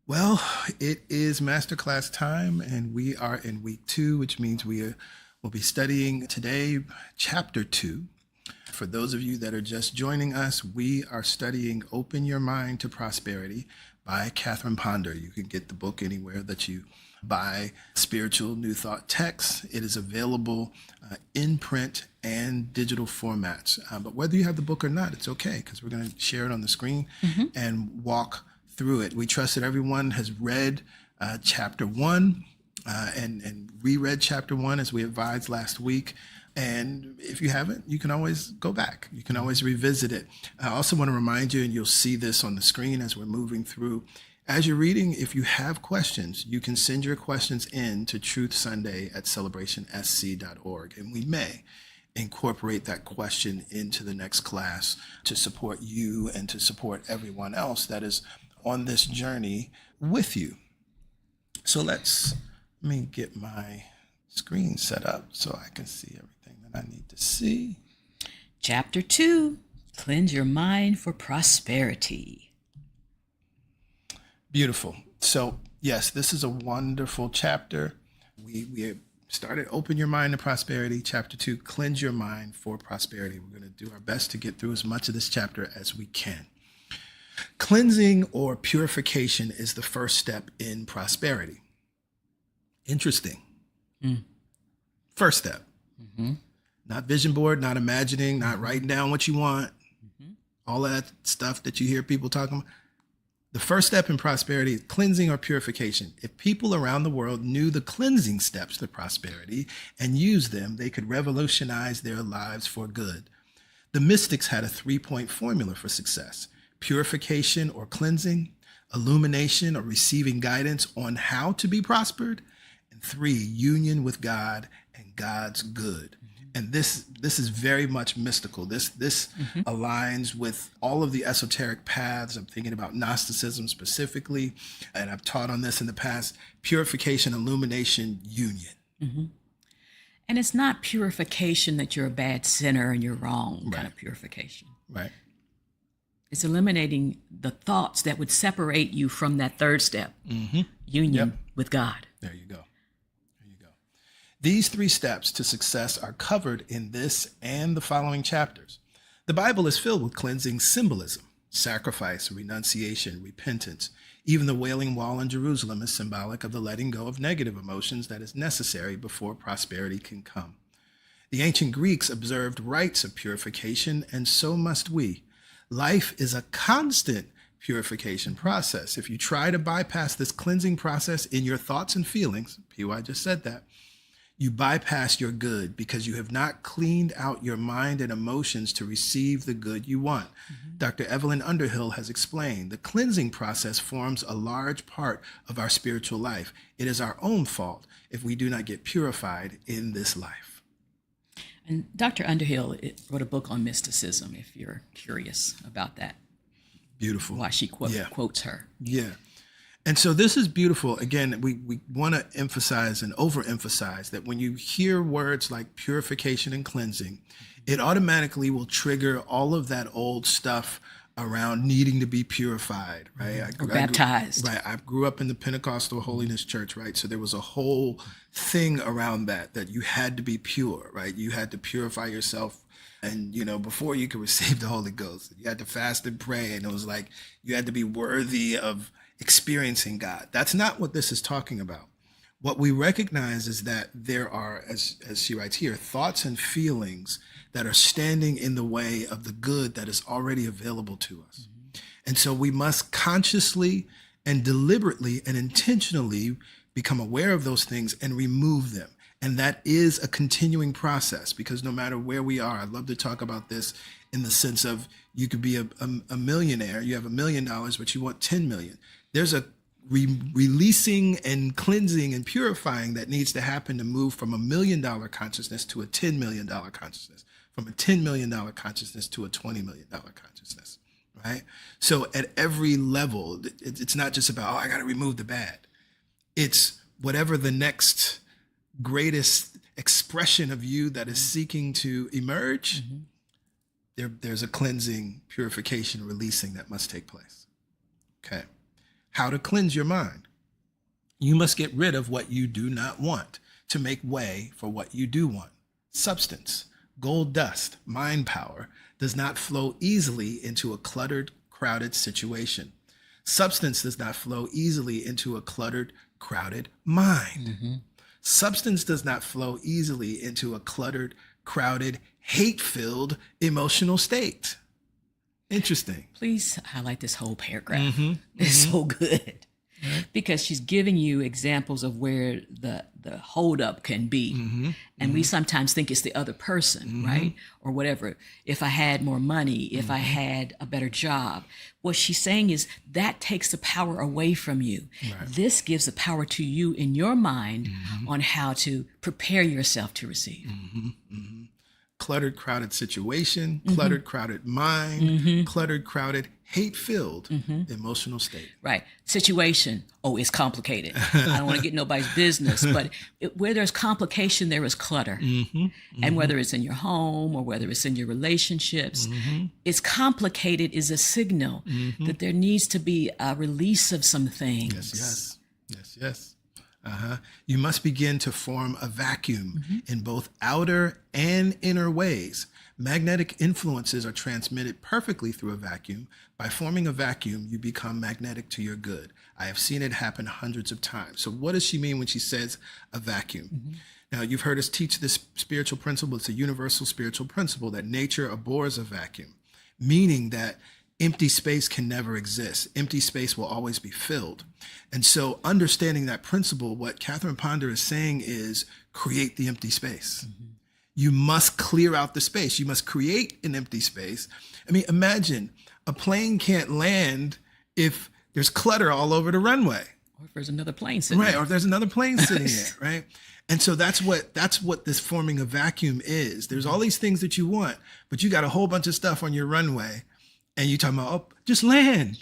Well, it is Masterclass time, and we are in week 2, which means will be studying today chapter 2. For those of you that are just joining us, we are studying Open Your Mind to Prosperity by Catherine Ponder. You can get the book anywhere that you buy spiritual New Thought texts. It is available in print and digital formats. But whether you have the book or not, it's okay, because we're going to share it on the screen and walk through it. We trust that everyone has read chapter 1 and reread chapter 1 as we advised last week. And if you haven't, you can always go back. You can always revisit it. I also want to remind you, and you'll see this on the screen as we're moving through, as you're reading, if you have questions, you can send your questions in to truthsunday@celebrationsc.org. And we may incorporate that question into the next class to support you and to support everyone else that is on this journey with you. So let me get my screen set up so I can see everything that I need to see. Chapter 2, Cleanse Your Mind for Prosperity. Beautiful. So yes, this is a wonderful chapter. We started Open Your Mind to Prosperity, chapter 2, Cleanse Your Mind for Prosperity. We're going to do our best to get through as much of this chapter as we can. Cleansing or purification is the first step in prosperity. Interesting. First step. Not vision board, not imagining, not writing down what you want, all of that stuff that you hear people talking about. The first step in prosperity is cleansing or purification. If people around the world knew the cleansing steps to prosperity and used them, they could revolutionize their lives for good. The mystics had a 3-point formula for success: purification or cleansing, illumination or receiving guidance on how to be prospered, and 3, union with God and God's good. And this is very much mystical. This aligns with all of the esoteric paths. I'm thinking about Gnosticism specifically, and I've taught on this in the past: purification, illumination, union. And it's not purification that you're a bad sinner and you're wrong kind of purification. Right. It's eliminating the thoughts that would separate you from that third step, union with God. There you go. These 3 steps to success are covered in this and the following chapters. The Bible is filled with cleansing symbolism: sacrifice, renunciation, repentance. Even the Wailing Wall in Jerusalem is symbolic of the letting go of negative emotions that is necessary before prosperity can come. The ancient Greeks observed rites of purification, and so must we. Life is a constant purification process. If you try to bypass this cleansing process in your thoughts and feelings, PY just said that, you bypass your good because you have not cleaned out your mind and emotions to receive the good you want. Dr. Evelyn Underhill has explained the cleansing process forms a large part of our spiritual life. It is our own fault if we do not get purified in this life. And Dr. Underhill wrote a book on mysticism, if you're curious about that. Beautiful. Why she quotes her. Yeah. And so this is beautiful. Again, we want to emphasize and overemphasize that when you hear words like purification and cleansing, it automatically will trigger all of that old stuff around needing to be purified, right? Baptized. I grew up in the Pentecostal Holiness Church, right? So there was a whole thing around that you had to be pure, right? You had to purify yourself. And, before you could receive the Holy Ghost, you had to fast and pray. And it was like you had to be worthy of experiencing God. That's not what this is talking about. What we recognize is that there are, as she writes here, thoughts and feelings that are standing in the way of the good that is already available to us. And so we must consciously and deliberately and intentionally become aware of those things and remove them. And that is a continuing process, because no matter where we are, I'd love to talk about this in the sense of you could be a millionaire, you have $1 million, but you want 10 million. There's a releasing and cleansing and purifying that needs to happen to move from $1 million consciousness to a $10 million consciousness, from a $10 million consciousness to a $20 million consciousness, right? So at every level, it's not just about, I got to remove the bad. It's whatever the next greatest expression of you that is seeking to emerge, there's a cleansing, purification, releasing that must take place. Okay. How to cleanse your mind. You must get rid of what you do not want to make way for what you do want. Substance, gold dust, mind power does not flow easily into a cluttered, crowded situation. Substance does not flow easily into a cluttered, crowded mind. Substance does not flow easily into a cluttered, crowded, hate-filled emotional state. Interesting. Please highlight this whole paragraph. It's so good. Because she's giving you examples of where the holdup can be. And we sometimes think it's the other person, right? Or whatever. If I had more money, if I had a better job. What she's saying is that takes the power away from you. Right. This gives the power to you in your mind on how to prepare yourself to receive. Cluttered, crowded situation, cluttered, crowded mind, cluttered, crowded, hate-filled emotional state. Right. Situation. Oh, it's complicated. I don't want to get nobody's business, but where there's complication, there is clutter. And whether it's in your home or whether it's in your relationships, it's complicated is a signal that there needs to be a release of some things. Yes. You must begin to form a vacuum in both outer and inner ways. Magnetic influences are transmitted perfectly through a vacuum. By forming a vacuum, you become magnetic to your good. I have seen it happen hundreds of times. So what does she mean when she says a vacuum? Now, you've heard us teach this spiritual principle. It's a universal spiritual principle that nature abhors a vacuum, meaning that empty space can never exist. Empty space will always be filled. And so understanding that principle, what Catherine Ponder is saying is create the empty space. You must clear out the space. You must create an empty space. I mean, imagine a plane can't land if there's clutter all over the runway. Or if there's another plane sitting there. there. Or if there's another plane sitting there, right? And so that's what this forming a vacuum is. There's all these things that you want, but you got a whole bunch of stuff on your runway. And you talking about, oh, just land.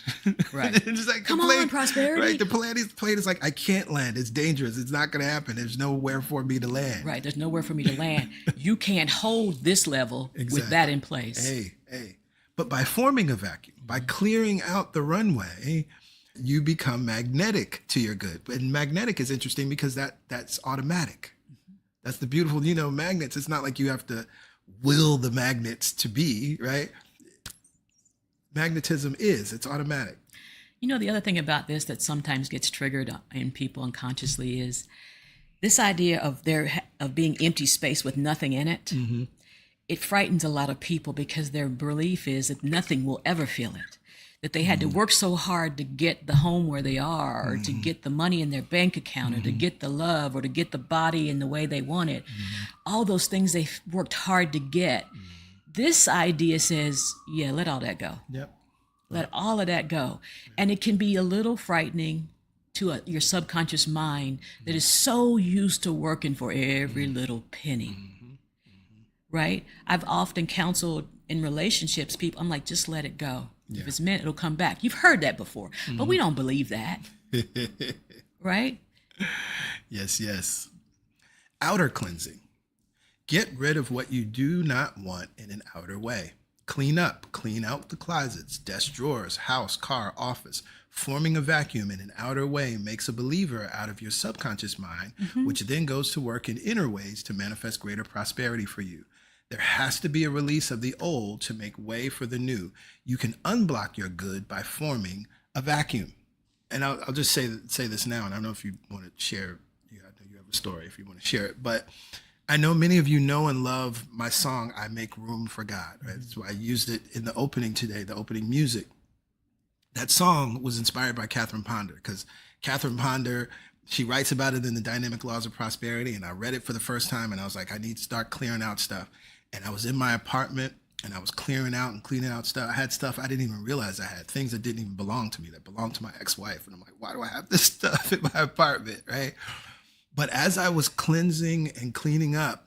Right. Just like Come on, prosperity. Right. The plane is like, I can't land. It's dangerous. It's not going to happen. There's nowhere for me to land. Right. There's nowhere for me to land. You can't hold this level with that in place. Hey. But by forming a vacuum, by clearing out the runway, you become magnetic to your good. And magnetic is interesting because that's automatic. That's the beautiful, magnets. It's not like you have to will the magnets to be, right? Magnetism it's automatic. The other thing about this that sometimes gets triggered in people unconsciously is this idea of being empty space with nothing in it. It frightens a lot of people because their belief is that nothing will ever feel it, that they had to work so hard to get the home where they are, or to get the money in their bank account, or to get the love, or to get the body in the way they want it. All those things they worked hard to get. This idea says, let all that go. Yep. Let all of that go. And it can be a little frightening to your subconscious mind that is so used to working for every little penny. Right? I've often counseled in relationships people, I'm like, just let it go. Yeah. If it's meant, it'll come back. You've heard that before, but we don't believe that. Right? Yes. Outer cleansing. Get rid of what you do not want in an outer way. Clean up, clean out the closets, desk drawers, house, car, office. Forming a vacuum in an outer way makes a believer out of your subconscious mind, which then goes to work in inner ways to manifest greater prosperity for you. There has to be a release of the old to make way for the new. You can unblock your good by forming a vacuum. And I'll just say this now, and I don't know if you want to share. I know you have a story if you want to share it, but I know many of you know and love my song, I Make Room for God, right? So I used it in the opening today, the opening music. That song was inspired by Catherine Ponder because Catherine Ponder, she writes about it in the Dynamic Laws of Prosperity. And I read it for the first time and I was like, I need to start clearing out stuff. And I was in my apartment and I was clearing out and cleaning out stuff. I had stuff I didn't even realize I had, things that didn't even belong to me, that belonged to my ex-wife. And I'm like, why do I have this stuff in my apartment, right? But as I was cleansing and cleaning up,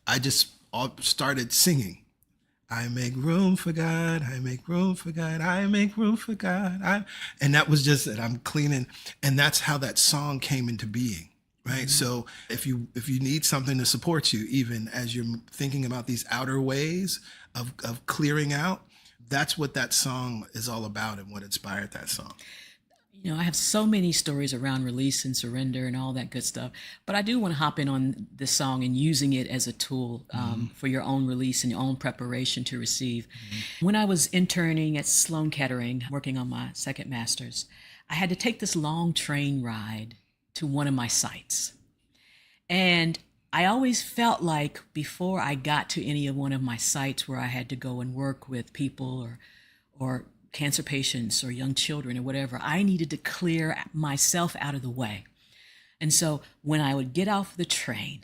I just started singing. I make room for God. I make room for God. I make room for God. And that was just it. I'm cleaning. And that's how that song came into being, right? So if you need something to support you, even as you're thinking about these outer ways of clearing out, that's what that song is all about and what inspired that song. I have so many stories around release and surrender and all that good stuff. But I do want to hop in on this song and using it as a tool for your own release and your own preparation to receive. When I was interning at Sloan Kettering, working on my second master's, I had to take this long train ride to one of my sites. And I always felt like before I got to any of one of my sites where I had to go and work with people or cancer patients or young children or whatever, I needed to clear myself out of the way. And so when I would get off the train,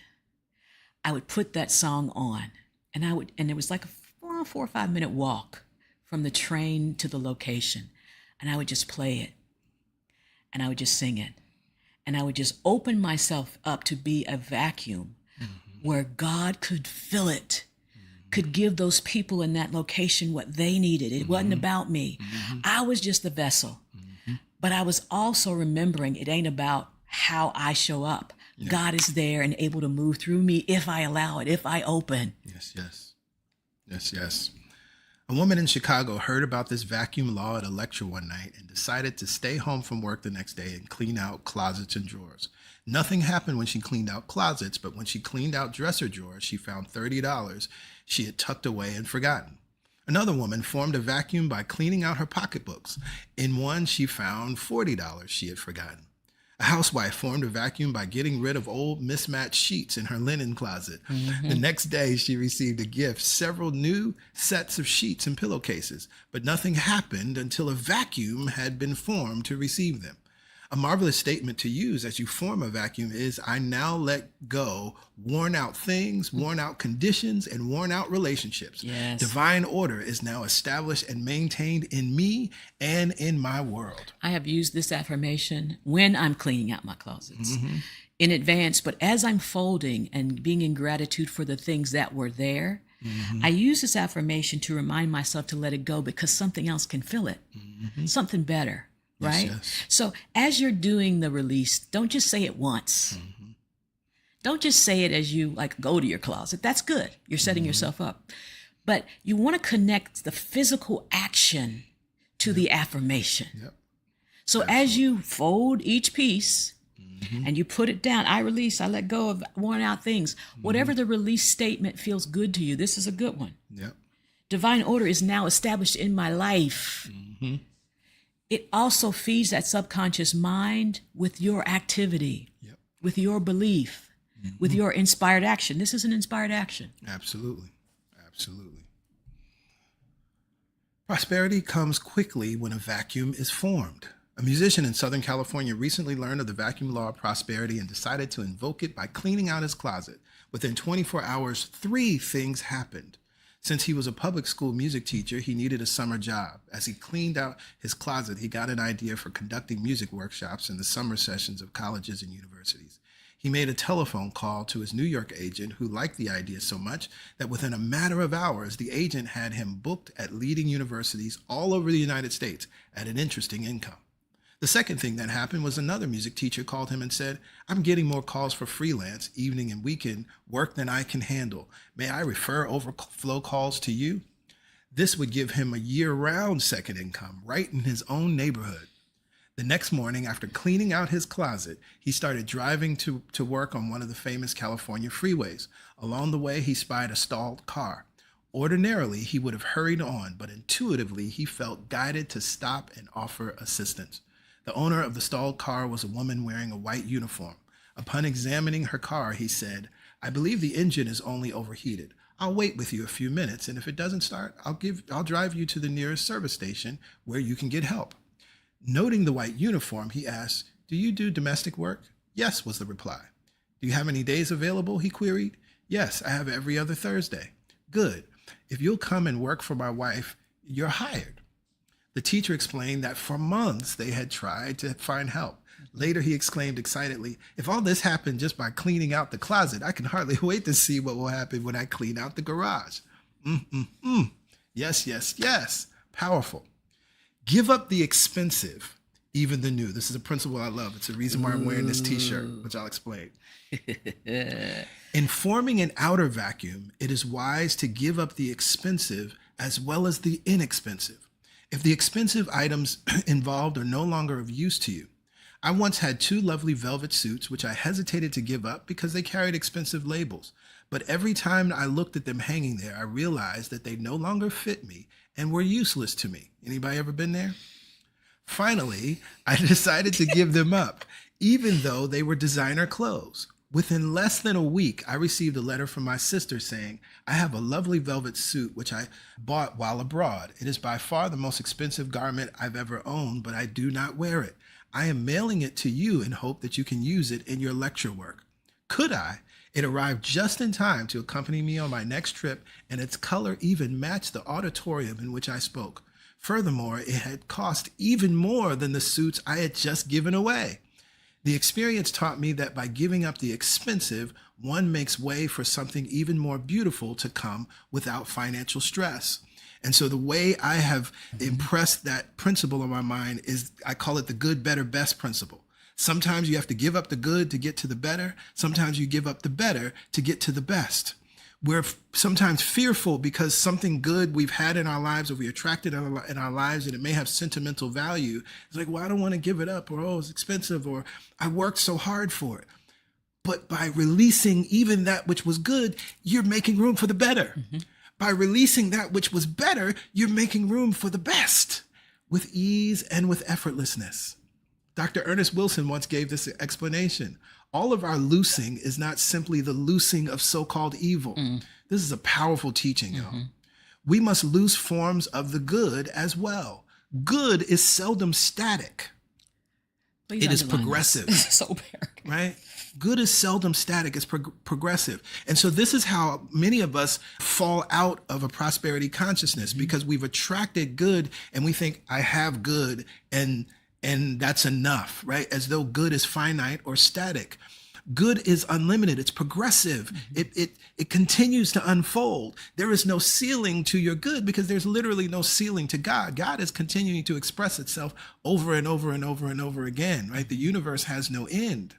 I would put that song on, and it was like a 4 or 5 minute walk from the train to the location. And I would just play it, and I would just sing it. And I would just open myself up to be a vacuum where God could fill it, could give those people in that location what they needed. It wasn't about me. I was just the vessel. But I was also remembering it ain't about how I show up. Yeah. God is there and able to move through me if I allow it, if I open. Yes. A woman in Chicago heard about this vacuum law at a lecture one night and decided to stay home from work the next day and clean out closets and drawers. Nothing happened when she cleaned out closets, but when she cleaned out dresser drawers, she found $30 she had tucked away and forgotten. Another woman formed a vacuum by cleaning out her pocketbooks. In one, she found $40 she had forgotten. A housewife formed a vacuum by getting rid of old mismatched sheets in her linen closet. The next day, she received a gift, several new sets of sheets and pillowcases, but nothing happened until a vacuum had been formed to receive them. A marvelous statement to use as you form a vacuum is, I now let go worn out things, worn out conditions, and worn out relationships. Yes. Divine order is now established and maintained in me and in my world. I have used this affirmation when I'm cleaning out my closets in advance, but as I'm folding and being in gratitude for the things that were there, I use this affirmation to remind myself to let it go because something else can fill it, something better. Right? Yes. So as you're doing the release, don't just say it once. Don't just say it as you go to your closet. That's good. You're setting yourself up. But you want to connect the physical action to the affirmation. So as you fold each piece and you put it down, I release, I let go of worn out things. Whatever the release statement feels good to you, this is a good one. Divine order is now established in my life. It also feeds that subconscious mind with your activity, with your belief, with your inspired action. This is an inspired action. Absolutely. Prosperity comes quickly when a vacuum is formed. A musician in Southern California recently learned of the vacuum law of prosperity and decided to invoke it by cleaning out his closet. Within 24 hours, 3 things happened. Since he was a public school music teacher, he needed a summer job. As he cleaned out his closet, he got an idea for conducting music workshops in the summer sessions of colleges and universities. He made a telephone call to his New York agent, who liked the idea so much that within a matter of hours, the agent had him booked at leading universities all over the United States at an interesting income. The second thing that happened was another music teacher called him and said, I'm getting more calls for freelance, evening and weekend work than I can handle. May I refer overflow calls to you? This would give him a year-round second income right in his own neighborhood. The next morning, after cleaning out his closet, he started driving to work on one of the famous California freeways. Along the way, he spied a stalled car. Ordinarily, he would have hurried on, but intuitively, he felt guided to stop and offer assistance. The owner of the stalled car was a woman wearing a white uniform. Upon examining her car, he said, I believe the engine is only overheated. I'll wait with you a few minutes, and if it doesn't start, I'll drive you to the nearest service station where you can get help. Noting the white uniform, he asked, do you do domestic work? Yes, was the reply. Do you have any days available? He queried. Yes, I have every other Thursday. Good. If you'll come and work for my wife, you're hired. The teacher explained that for months they had tried to find help. Later, he exclaimed excitedly, if all this happened just by cleaning out the closet, I can hardly wait to see what will happen when I clean out the garage. Yes. Powerful. Give up the expensive, even the new. This is a principle I love. It's the reason why I'm wearing this t-shirt, which I'll explain. In forming an outer vacuum, it is wise to give up the expensive as well as the inexpensive. If the expensive items involved are no longer of use to you, I once had 2 lovely velvet suits which I hesitated to give up because they carried expensive labels. But every time I looked at them hanging there, I realized that they no longer fit me and were useless to me. Anybody ever been there? Finally, I decided to give them up, even though they were designer clothes. Within less than a week, I received a letter from my sister saying, I have a lovely velvet suit which I bought while abroad. It is by far the most expensive garment I've ever owned, but I do not wear it. I am mailing it to you in hope that you can use it in your lecture work. Could I? It arrived just in time to accompany me on my next trip, and its color even matched the auditorium in which I spoke. Furthermore, it had cost even more than the suits I had just given away. The experience taught me that by giving up the expensive, one makes way for something even more beautiful to come without financial stress. And so the way I have impressed that principle on my mind is I call it the good, better, best principle. Sometimes you have to give up the good to get to the better. Sometimes you give up the better to get to the best. We're sometimes fearful because something good we've had in our lives or we attracted in our lives and it may have sentimental value. It's like, well, I don't want to give it up, or, oh, it's expensive, or I worked so hard for it. But by releasing even that which was good, you're making room for the better. Mm-hmm. By releasing that which was better, you're making room for the best with ease and with effortlessness. Dr. Ernest Wilson once gave this explanation. All of our loosing is not simply the loosing of so-called evil. This is a powerful teaching, y'all. We must loose forms of the good as well. Good is seldom static. Please it is progressive. So bad. Right? Good is seldom static. It's progressive. And so this is how many of us fall out of a prosperity consciousness, because we've attracted good and we think I have good and that's enough, right? As though good is finite or static. Good is unlimited. It's progressive. It continues to unfold. There is no ceiling to your good because there's literally no ceiling to God. God is continuing to express itself over and over and over and over again, right? The universe has no end.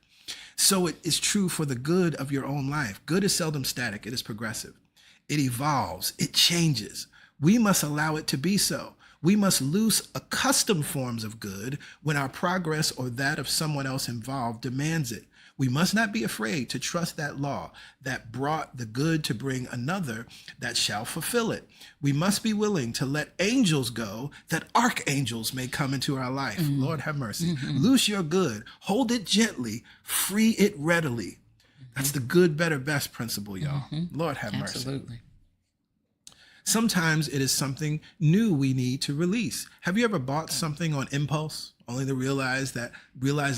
So it is true for the good of your own life. Good is seldom static. It is progressive. It evolves. It changes. We must allow it to be so. We must loose accustomed forms of good when our progress or that of someone else involved demands it. We must not be afraid to trust that law that brought the good to bring another that shall fulfill it. We must be willing to let angels go that archangels may come into our life. Mm-hmm. Lord have mercy. Mm-hmm. Loose your good. Hold it gently. Free it readily. Mm-hmm. That's the good, better, best principle, y'all. Mm-hmm. Lord have mercy. Absolutely. Sometimes it is something new we need to release. Have you ever bought something on impulse, only to realize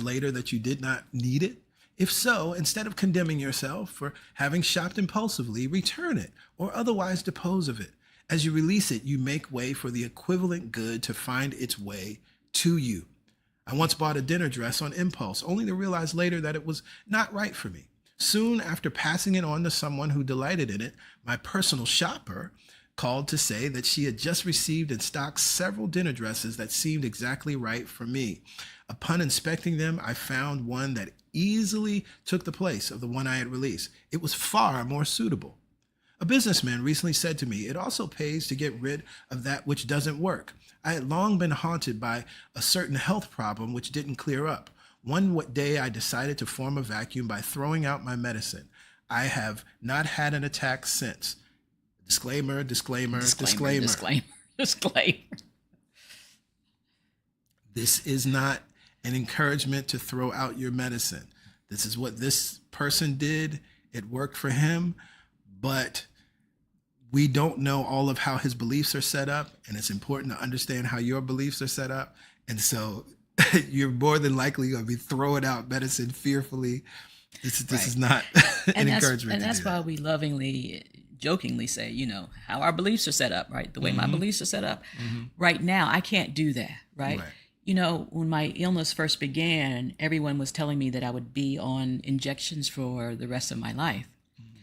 later that you did not need it? If so, instead of condemning yourself for having shopped impulsively, return it or otherwise dispose of it. As you release it, you make way for the equivalent good to find its way to you. I once bought a dinner dress on impulse, only to realize later that it was not right for me. Soon after passing it on to someone who delighted in it, my personal shopper called to say that she had just received in stock several dinner dresses that seemed exactly right for me. Upon inspecting them, I found one that easily took the place of the one I had released. It was far more suitable. A businessman recently said to me, it also pays to get rid of that which doesn't work. I had long been haunted by a certain health problem which didn't clear up. One day I decided to form a vacuum by throwing out my medicine. I have not had an attack since. Disclaimer. This is not an encouragement to throw out your medicine. This is what this person did. It worked for him, but we don't know all of how his beliefs are set up, and it's important to understand how your beliefs are set up. And so you're more than likely going to be throwing out medicine fearfully. This is not an encouragement. And that's why we lovingly, jokingly say, how our beliefs are set up, right? The way my beliefs are set up. Mm-hmm. Right now, I can't do that, right? When my illness first began, everyone was telling me that I would be on injections for the rest of my life. Mm-hmm.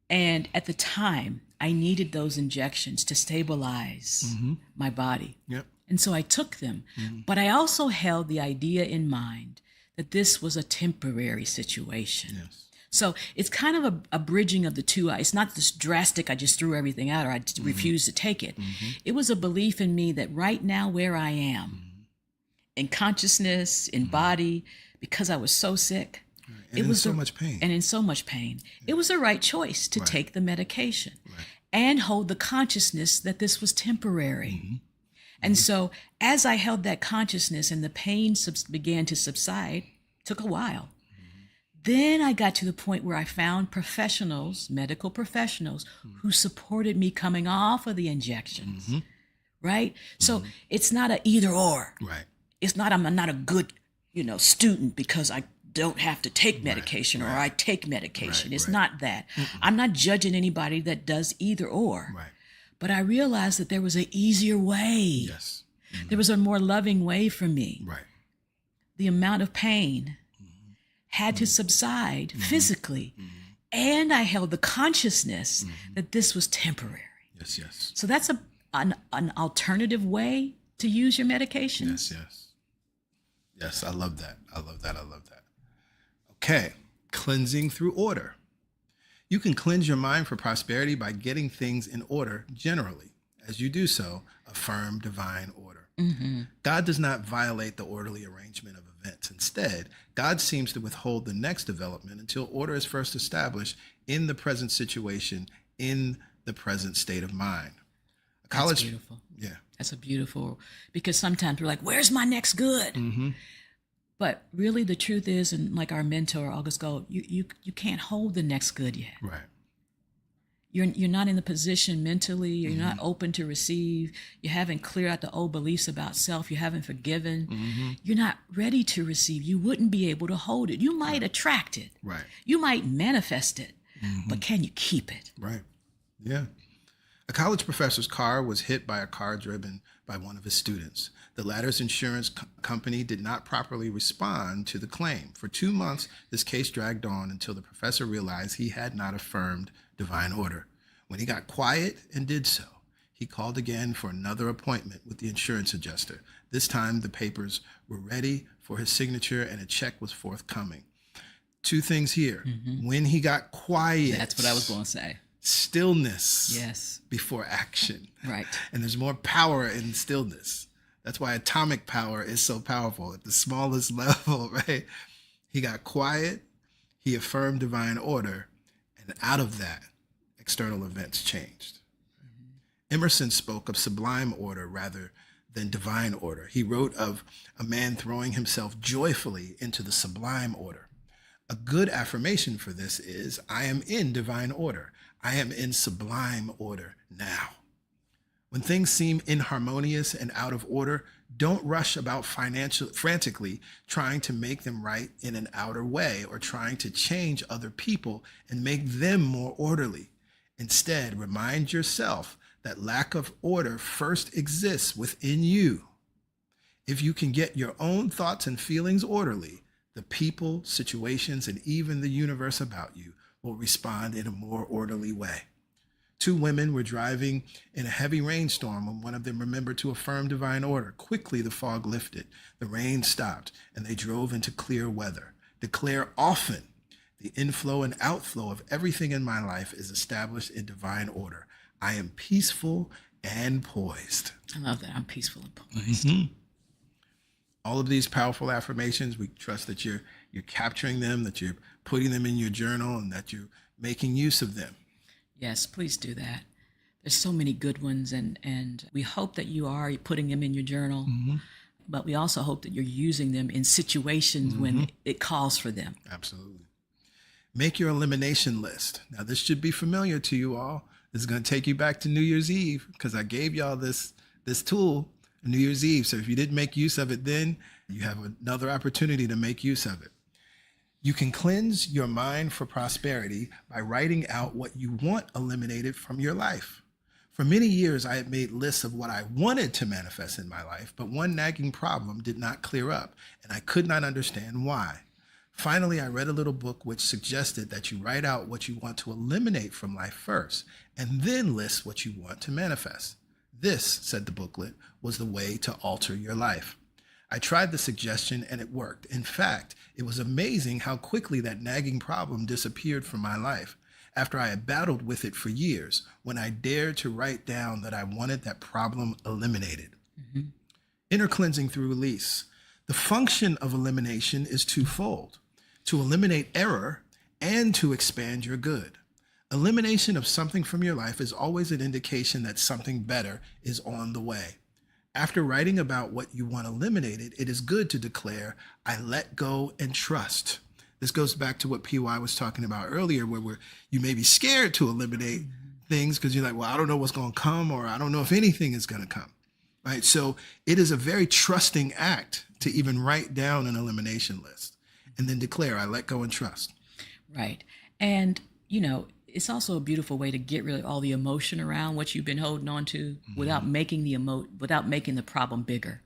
And at the time, I needed those injections to stabilize my body. Yep. And so I took them. Mm-hmm. But I also held the idea in mind that this was a temporary situation. Yes. So it's kind of a bridging of the two. It's not this drastic, I just threw everything out or I refused to take it. It was a belief in me that right now where I am, in consciousness, in body, because I was so sick. And in so much pain. And in so much pain. It was the right choice to take the medication and hold the consciousness that this was temporary. And so as I held that consciousness and the pain began to subside, took a while. Then I got to the point where I found professionals, medical professionals, who supported me coming off of the injections, right? So it's not an either or. Right. It's not, I'm not a good, student because I don't have to take medication or I take medication. It's not that. I'm not judging anybody that does either or. Right. But I realized that there was an easier way. Yes. There was a more loving way for me. Right. The amount of pain had to subside physically. And I held the consciousness that this was temporary. Yes, yes. So that's an alternative way to use your medications. Yes, yes. Yes, I love that. I love that. I love that. Okay, cleansing through order. You can cleanse your mind for prosperity by getting things in order generally. As you do so, affirm divine order. God does not violate the orderly arrangement of events. Instead, God seems to withhold the next development until order is first established in the present situation, in the present state of mind. That's beautiful. Yeah. That's a beautiful, because sometimes we're like, where's my next good? But really the truth is, and like our mentor, August Gold, you can't hold the next good yet. Right. You're not in the position mentally, you're not open to receive, you haven't cleared out the old beliefs about self, you haven't forgiven, you're not ready to receive, you wouldn't be able to hold it. You might attract it. Right. You might manifest it, but can you keep it? Right. Yeah. A college professor's car was hit by a car driven by one of his students. The latter's insurance company did not properly respond to the claim. For 2 months, this case dragged on until the professor realized he had not affirmed divine order. When he got quiet and did so, he called again for another appointment with the insurance adjuster. This time, the papers were ready for his signature and a check was forthcoming. 2 things here. When he got quiet. That's what I was going to say. Stillness. Yes. Before action. Right. And there's more power in stillness. That's why atomic power is so powerful at the smallest level, right? He got quiet, he affirmed divine order, and out of that, external events changed. Emerson spoke of sublime order rather than divine order. He wrote of a man throwing himself joyfully into the sublime order. A good affirmation for this is, I am in divine order. I am in sublime order now. When things seem inharmonious and out of order, don't rush about frantically trying to make them right in an outer way or trying to change other people and make them more orderly. Instead, remind yourself that lack of order first exists within you. If you can get your own thoughts and feelings orderly, the people, situations, and even the universe about you will respond in a more orderly way. 2 women were driving in a heavy rainstorm when one of them remembered to affirm divine order. Quickly, the fog lifted, the rain stopped, and they drove into clear weather. Declare often, the inflow and outflow of everything in my life is established in divine order. I am peaceful and poised. I love that. I'm peaceful and poised. All of these powerful affirmations, we trust that you're capturing them, that you're putting them in your journal, and that you're making use of them. Yes, please do that. There's so many good ones, and we hope that you are putting them in your journal, but we also hope that you're using them in situations when it calls for them. Absolutely. Make your elimination list. Now, this should be familiar to you all. This is going to take you back to New Year's Eve because I gave y'all this tool on New Year's Eve. So if you didn't make use of it then, you have another opportunity to make use of it. You can cleanse your mind for prosperity by writing out what you want eliminated from your life. For many years, I had made lists of what I wanted to manifest in my life, but one nagging problem did not clear up, and I could not understand why. Finally, I read a little book which suggested that you write out what you want to eliminate from life first, and then list what you want to manifest. This, said the booklet, was the way to alter your life. I tried the suggestion and it worked. In fact, it was amazing how quickly that nagging problem disappeared from my life after I had battled with it for years when I dared to write down that I wanted that problem eliminated. Inner cleansing through release. The function of elimination is twofold: to eliminate error and to expand your good. Elimination of something from your life is always an indication that something better is on the way. After writing about what you want eliminated, it is good to declare, I let go and trust. This goes back to what PY was talking about earlier, where you may be scared to eliminate things because you're like, well, I don't know what's going to come, or I don't know if anything is going to come, right? So it is a very trusting act to even write down an elimination list and then declare, I let go and trust. Right. And, you know, it's also a beautiful way to get rid of all the emotion around what you've been holding on to without making the problem bigger.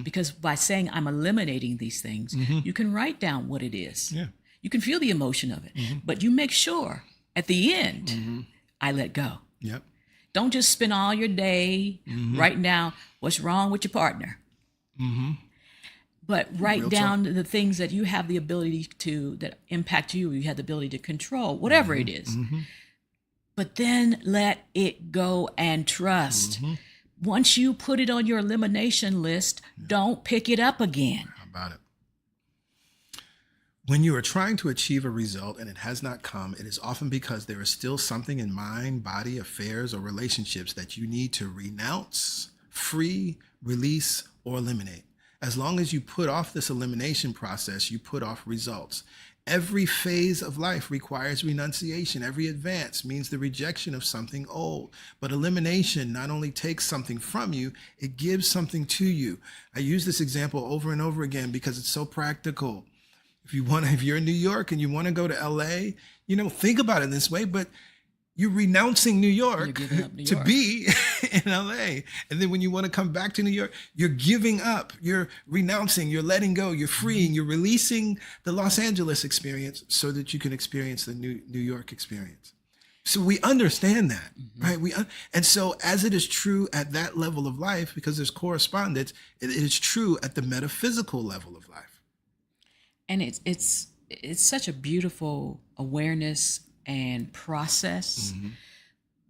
Because by saying I'm eliminating these things, you can write down what it is. Yeah. You can feel the emotion of it, but you make sure at the end, I let go. Yep. Don't just spend all your day writing down what's wrong with your partner. But write down the things that you have the ability to, that impact you, you have the ability to control, whatever it is. But then let it go and trust. Once you put it on your elimination list, don't pick it up again. How about it? When you are trying to achieve a result and it has not come, it is often because there is still something in mind, body, affairs, or relationships that you need to renounce, free, release, or eliminate. As long as you put off this elimination process, you put off results. Every phase of life requires renunciation. Every advance means the rejection of something old. But elimination not only takes something from you, it gives something to you. I use this example over and over again because it's so practical. If you're in New York and you want to go to LA, think about it this way, but you're renouncing New York to be in LA. And then when you want to come back to New York, you're giving up, you're renouncing, you're letting go, you're freeing, you're releasing the Los Angeles experience so that you can experience the New York experience. So we understand that, right? And so as it is true at that level of life, because there's correspondence, it is true at the metaphysical level of life. And it's such a beautiful awareness and process.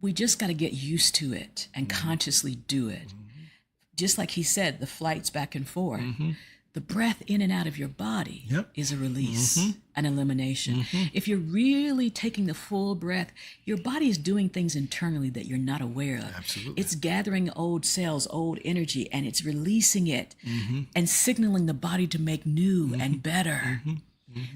We just got to get used to it and consciously do it. Just like he said, the flights back and forth, the breath in and out of your body is a release, an elimination. If you're really taking the full breath, your body is doing things internally that you're not aware of. Absolutely. It's gathering old cells, old energy, and it's releasing it and signaling the body to make new and better.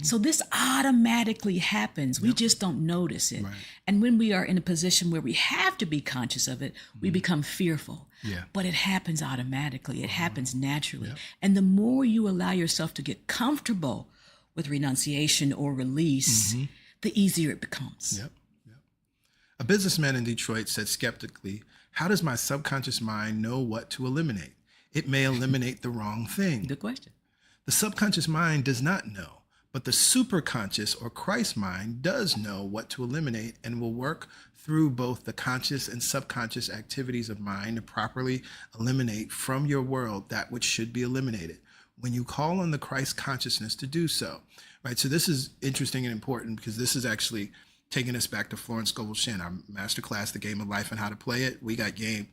So this automatically happens. We just don't notice it. Right. And when we are in a position where we have to be conscious of it, we become fearful. Yeah. But it happens automatically. It happens naturally. And the more you allow yourself to get comfortable with renunciation or release, the easier it becomes. A businessman in Detroit said skeptically, how does my subconscious mind know what to eliminate? It may eliminate the wrong thing. Good question. The subconscious mind does not know. But the superconscious or Christ mind does know what to eliminate and will work through both the conscious and subconscious activities of mind to properly eliminate from your world that which should be eliminated when you call on the Christ consciousness to do so. Right. So this is interesting and important because this is actually taking us back to Florence Scovel Shinn, our masterclass, The Game of Life and How to Play It. We got game.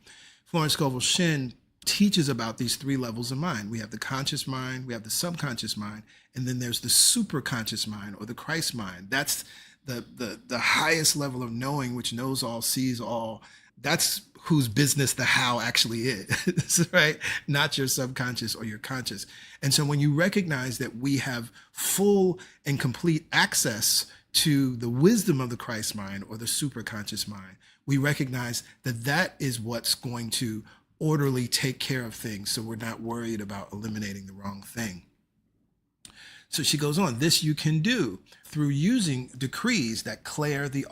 Florence Scovel Shinn teaches about these three levels of mind. We have the conscious mind, we have the subconscious mind, and then there's the superconscious mind or the Christ mind. That's the highest level of knowing, which knows all, sees all. That's whose business the how actually is, right? Not your subconscious or your conscious. And so when you recognize that we have full and complete access to the wisdom of the Christ mind or the superconscious mind, we recognize that that is what's going to orderly take care of things, so we're not worried about eliminating the wrong thing. So she goes on, this you can do through using decrees that declare the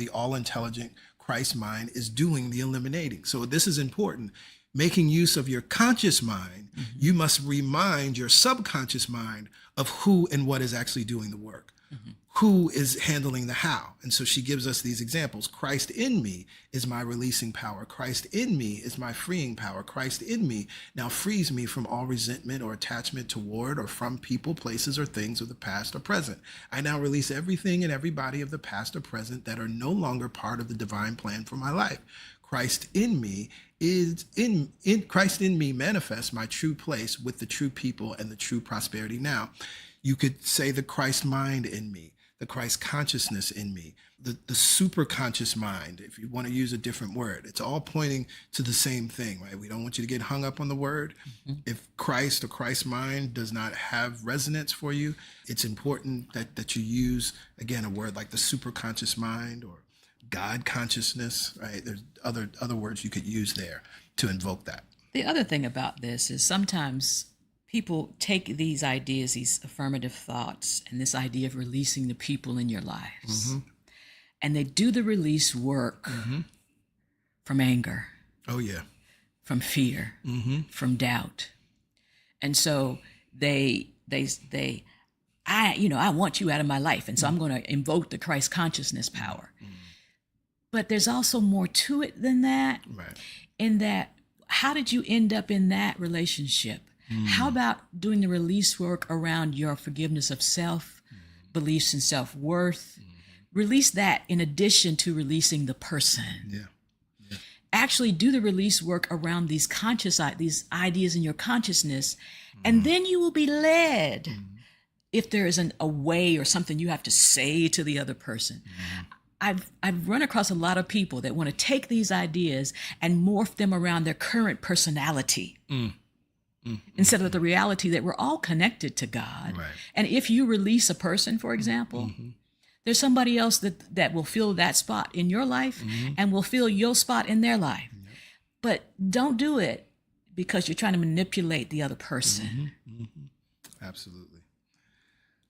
all-intelligent Christ mind is doing the eliminating. So this is important. Making use of your conscious mind, you must remind your subconscious mind of who and what is actually doing the work. Who is handling the how? And so she gives us these examples. Christ in me is my releasing power. Christ in me is my freeing power. Christ in me now frees me from all resentment or attachment toward or from people, places, or things of the past or present. I now release everything and everybody of the past or present that are no longer part of the divine plan for my life. Christ in me Christ in me manifests my true place with the true people and the true prosperity now. You could say the Christ mind in me, the Christ consciousness in me, the superconscious mind, if you want to use a different word. It's all pointing to the same thing, right? We don't want you to get hung up on the word. If Christ or Christ mind does not have resonance for you, it's important that you use, again, a word like the superconscious mind or God consciousness, right? There's other words you could use there to invoke that. The other thing about this is sometimes people take these ideas, these affirmative thoughts, and this idea of releasing the people in your lives, and they do the release work from anger. Oh, yeah. From fear, from doubt. And so I want you out of my life. And so I'm going to invoke the Christ consciousness power. But there's also more to it than that. Right. In that, how did you end up in that relationship? How about doing the release work around your forgiveness of self, beliefs in self-worth? Release that in addition to releasing the person. Yeah. Actually do the release work around these these ideas in your consciousness, and then you will be led if there isn't a way or something you have to say to the other person. I've run across a lot of people that want to take these ideas and morph them around their current personality instead of the reality that we're all connected to God. Right. And if you release a person, for example, there's somebody else that will fill that spot in your life and will fill your spot in their life. But don't do it because you're trying to manipulate the other person. Absolutely.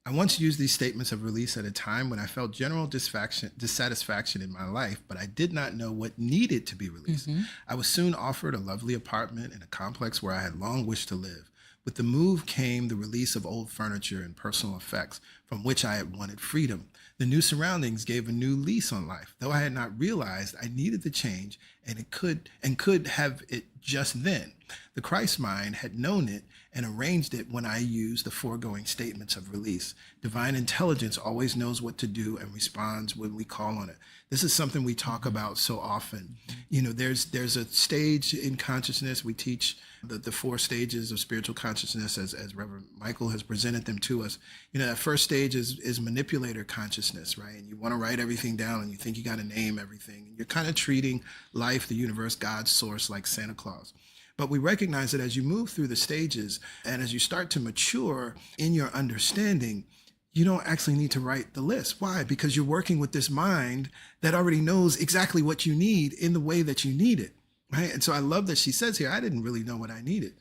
I once used these statements of release at a time when I felt general dissatisfaction in my life, but I did not know what needed to be released. I was soon offered a lovely apartment in a complex where I had long wished to live. With the move came the release of old furniture and personal effects from which I had wanted freedom. The new surroundings gave a new lease on life, though I had not realized I needed the change and could have it just then. The Christ mind had known it and arranged it when I used the foregoing statements of release. Divine intelligence always knows what to do and responds when we call on it. This is something we talk about so often. You know, there's a stage in consciousness. We teach the 4 stages of spiritual consciousness as Reverend Michael has presented them to us. You know, that first stage is manipulator consciousness, right? And you want to write everything down and you think you got to name everything. And you're kind of treating life, the universe, God's source like Santa Claus. But we recognize that as you move through the stages and as you start to mature in your understanding, you don't actually need to write the list. Why? Because you're working with this mind that already knows exactly what you need in the way that you need it, right? And so I love that she says here, I didn't really know what I needed.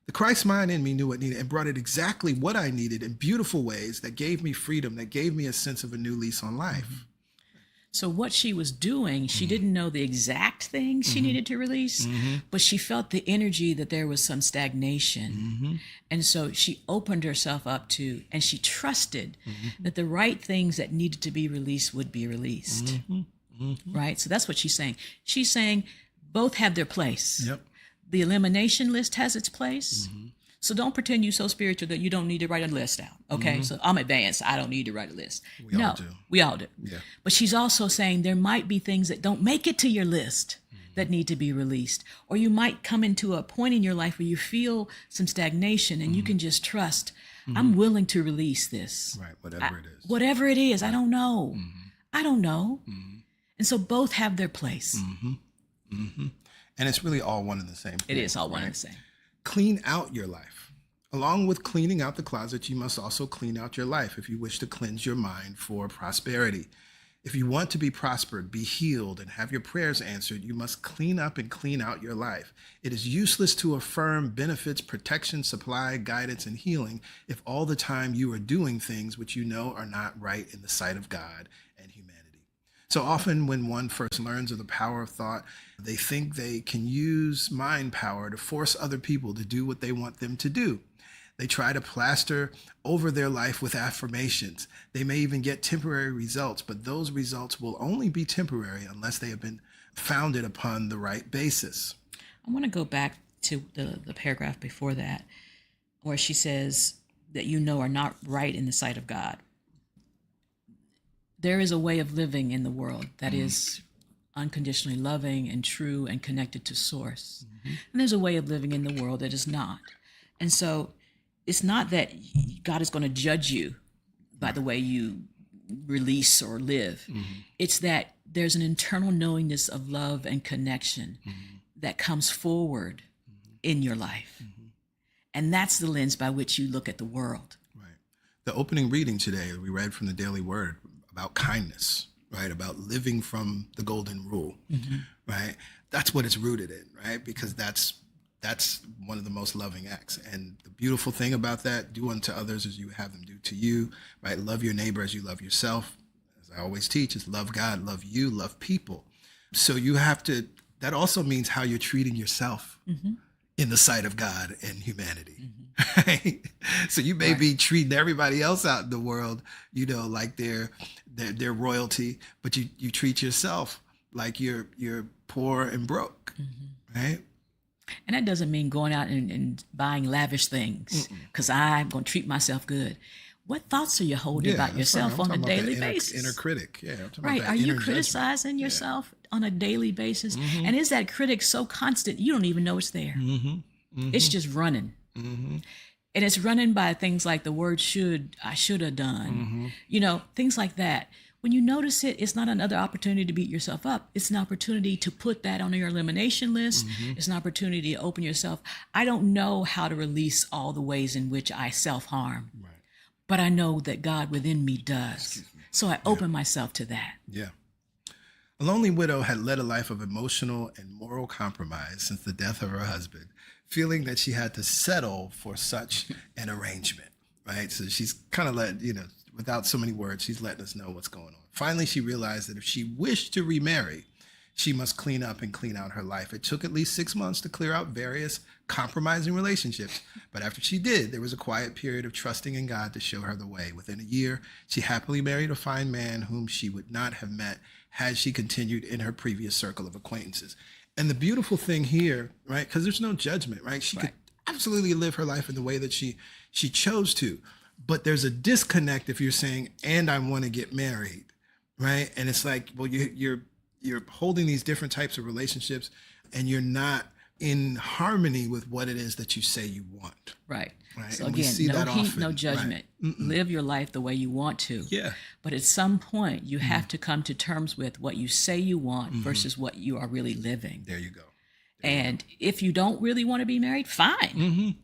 The Christ mind in me knew what needed and brought it exactly what I needed in beautiful ways that gave me freedom, that gave me a sense of a new lease on life. So what she was doing, she didn't know the exact thing she needed to release, but she felt the energy that there was some stagnation. And so she opened herself up to, and she trusted that the right things that needed to be released would be released. Right? So that's what she's saying. She's saying both have their place. Yep. The elimination list has its place. So don't pretend you're so spiritual that you don't need to write a list out. Okay, so I'm advanced. I don't need to write a list. We all do. We all do. Yeah. But she's also saying there might be things that don't make it to your list that need to be released. Or you might come into a point in your life where you feel some stagnation and you can just trust, I'm willing to release this. Right, whatever it is. Whatever it is, I don't know. I don't know. And so both have their place. And it's really all one and the same thing. It is all one and the same. Clean out your life. Along with cleaning out the closet, you must also clean out your life if you wish to cleanse your mind for prosperity. If you want to be prospered, be healed, and have your prayers answered, you must clean up and clean out your life. It is useless to affirm benefits, protection, supply, guidance, and healing if all the time you are doing things which you know are not right in the sight of God and humanity. So often when one first learns of the power of thought, they think they can use mind power to force other people to do what they want them to do. They try to plaster over their life with affirmations. They may even get temporary results, but those results will only be temporary unless they have been founded upon the right basis. I want to go back to the paragraph before that, where she says that are not right in the sight of God. There is a way of living in the world that is unconditionally loving and true and connected to source. And there's a way of living in the world that is not. And so it's not that God is going to judge you by the way you release or live. It's that there's an internal knowingness of love and connection that comes forward in your life. And that's the lens by which you look at the world. Right. The opening reading today, we read from the Daily Word about kindness, right? About living from the golden rule, right? That's what it's rooted in, right? Because that's one of the most loving acts. And the beautiful thing about that, do unto others as you have them do to you, right? Love your neighbor as you love yourself. As I always teach, is love God, love you, love people. So you have to, that also means how you're treating yourself in the sight of God and humanity. Right? So you may be treating everybody else out in the world, like they're royalty, but you treat yourself like you're poor and broke, right? And that doesn't mean going out and buying lavish things because I'm going to treat myself good. What thoughts are you holding about yourself on a daily basis? Inner critic, yeah. I'm Right. Are you criticizing yourself on a daily basis? And is that critic so constant you don't even know it's there? It's just running. And it's running by things like the word should, I should have done, things like that. When you notice it, it's not another opportunity to beat yourself up. It's an opportunity to put that on your elimination list. It's an opportunity to open yourself. I don't know how to release all the ways in which I self-harm, but I know that God within me does. So I open myself to that. Yeah. A lonely widow had led a life of emotional and moral compromise since the death of her husband, feeling that she had to settle for such an arrangement, right? So she's kind of without so many words, she's letting us know what's going on. Finally, she realized that if she wished to remarry, she must clean up and clean out her life. It took at least 6 months to clear out various compromising relationships. But after she did, there was a quiet period of trusting in God to show her the way. Within a year, she happily married a fine man whom she would not have met had she continued in her previous circle of acquaintances. And the beautiful thing here, right, because there's no judgment, right? She could absolutely live her life in the way that she chose to. But there's a disconnect if you're saying, and I want to get married, right? And it's like, well, you're holding these different types of relationships and you're not in harmony with what it is that you say you want. Right. So And again, no heat, often. no judgment. Live your life the way you want to. Yeah. But at some point, you have to come to terms with what you say you want versus what you are really living. There you go. And if you don't really want to be married, fine.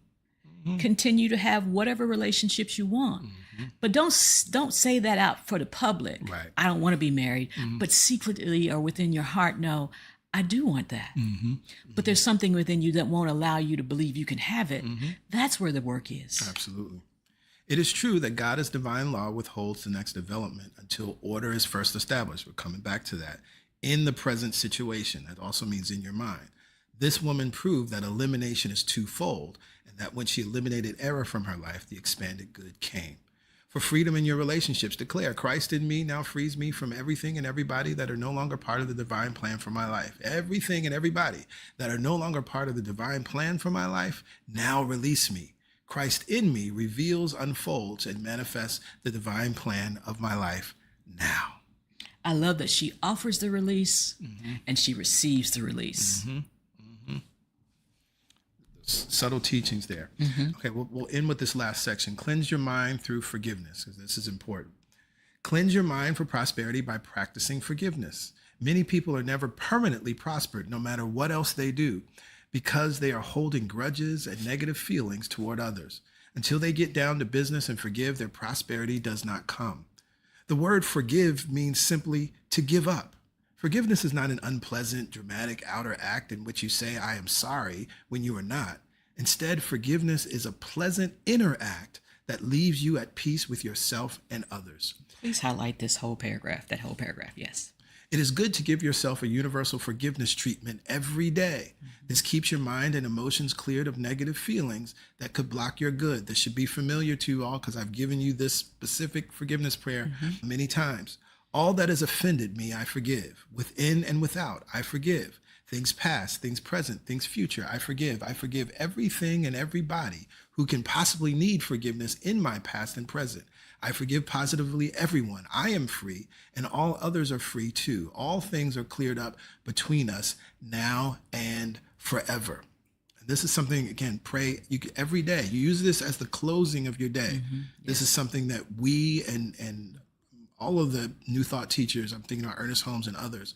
Continue to have whatever relationships you want. But don't say that out for the public. Right. I don't want to be married. But secretly or within your heart, no, I do want that. But there's something within you that won't allow you to believe you can have it. That's where the work is. Absolutely. It is true that God's divine law withholds the next development until order is first established. We're coming back to that. In the present situation, that also means in your mind. This woman proved that elimination is twofold, and that when she eliminated error from her life, the expanded good came. For freedom in your relationships, declare, Christ in me now frees me from everything and everybody that are no longer part of the divine plan for my life. Everything and everybody that are no longer part of the divine plan for my life, now release me. Christ in me reveals, unfolds, and manifests the divine plan of my life now. I love that she offers the release and she receives the release. Subtle teachings there. Okay, we'll end with this last section. Cleanse your mind through forgiveness, because this is important. Cleanse your mind for prosperity by practicing forgiveness. Many people are never permanently prospered, no matter what else they do, because they are holding grudges and negative feelings toward others. Until they get down to business and forgive, their prosperity does not come. The word forgive means simply to give up. Forgiveness is not an unpleasant, dramatic outer act in which you say, I am sorry, when you are not. Instead, forgiveness is a pleasant inner act that leaves you at peace with yourself and others. Please highlight this whole paragraph, that whole paragraph, yes. It is good to give yourself a universal forgiveness treatment every day. This keeps your mind and emotions cleared of negative feelings that could block your good. This should be familiar to you all because I've given you this specific forgiveness prayer many times. All that has offended me, I forgive. Within and without, I forgive. Things past, things present, things future, I forgive. I forgive everything and everybody who can possibly need forgiveness in my past and present. I forgive positively everyone. I am free, and all others are free too. All things are cleared up between us now and forever. And this is something, again, pray every day. You use this as the closing of your day. This is something that we and all of the New Thought teachers, I'm thinking about Ernest Holmes and others,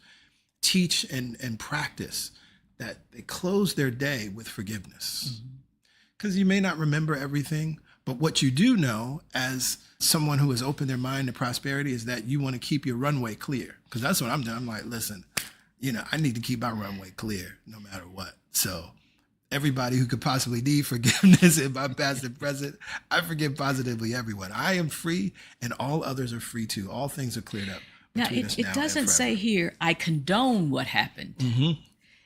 teach and practice, that they close their day with forgiveness. Because you may not remember everything, but what you do know as someone who has opened their mind to prosperity is that you want to keep your runway clear. Because that's what I'm doing. I'm like, listen, I need to keep my runway clear no matter what. So everybody who could possibly need forgiveness in my past and present, I forgive positively everyone. I am free, and all others are free too. All things are cleared up. Now, it doesn't say here, I condone what happened.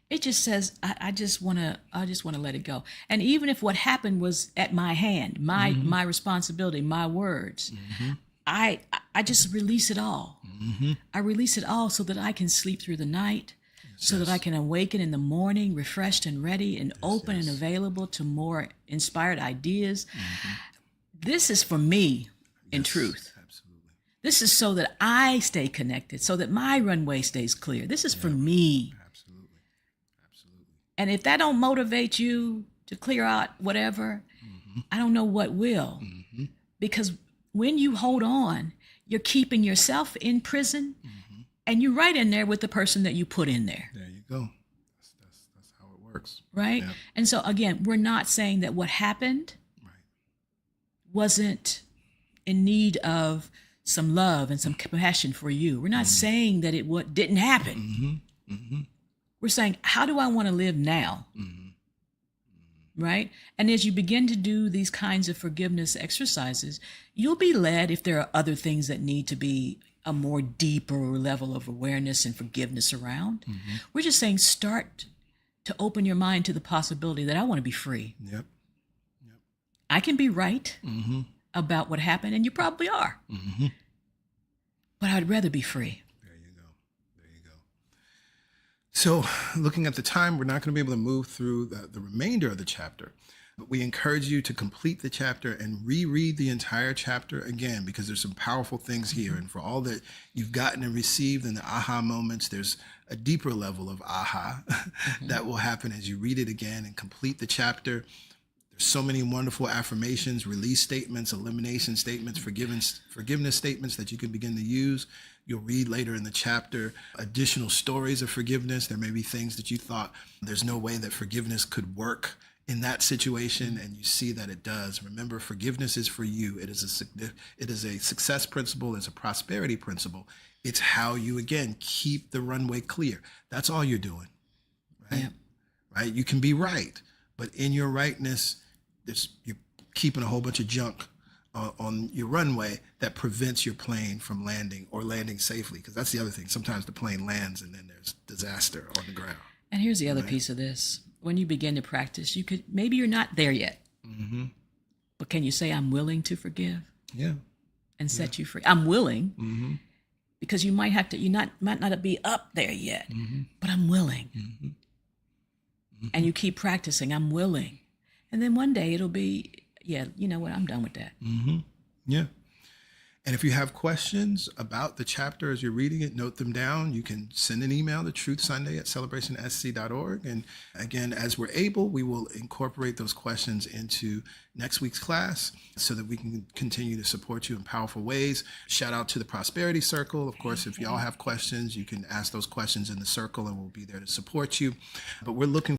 It just says, I just want to let it go. And even if what happened was at my hand, my responsibility, my words, I just release it all. I release it all so that I can sleep through the night, so that I can awaken in the morning, refreshed and ready and open and available to more inspired ideas. This is for me, in truth. Absolutely. This is so that I stay connected, so that my runway stays clear. This is for me. And if that don't motivate you to clear out whatever, I don't know what will. Because when you hold on, you're keeping yourself in prison, and you're right in there with the person that you put in there. There you go. That's how it works. Right? Yeah. And so again, we're not saying that what happened wasn't in need of some love and some compassion for you. We're not saying that it didn't happen. We're saying, how do I want to live now? Right? And as you begin to do these kinds of forgiveness exercises, you'll be led if there are other things that need to be a more deeper level of awareness and forgiveness around. We're just saying, start to open your mind to the possibility that I want to be free. I can be right about what happened, and you probably are. But I'd rather be free. So looking at the time, we're not going to be able to move through the remainder of the chapter, but we encourage you to complete the chapter and reread the entire chapter again, because there's some powerful things here. And for all that you've gotten and received in the aha moments, there's a deeper level of aha that will happen as you read it again and complete the chapter. There's so many wonderful affirmations, release statements, elimination statements, forgiveness statements that you can begin to use. You'll read later in the chapter additional stories of forgiveness. There may be things that you thought there's no way that forgiveness could work in that situation, and you see that it does. Remember, forgiveness is for you. It is a success principle. It's a prosperity principle. It's how you, again, keep the runway clear. That's all you're doing, right? Right? You can be right, but in your rightness, you're keeping a whole bunch of junk on your runway that prevents your plane from landing or landing safely. Because that's the other thing. Sometimes the plane lands and then there's disaster on the ground. And here's the other piece of this. When you begin to practice, maybe you're not there yet. But can you say, I'm willing to forgive? And set you free? I'm willing. Because you might not be up there yet, but I'm willing. And you keep practicing, I'm willing. And then one day it'll be, you know what, I'm done with that. Yeah. And if you have questions about the chapter as you're reading it, note them down. You can send an email to truthsunday@celebrationsc.org. And again, as we're able, we will incorporate those questions into next week's class so that we can continue to support you in powerful ways. Shout out to the Prosperity Circle. Of course, if y'all have questions, you can ask those questions in the circle and we'll be there to support you. But we're looking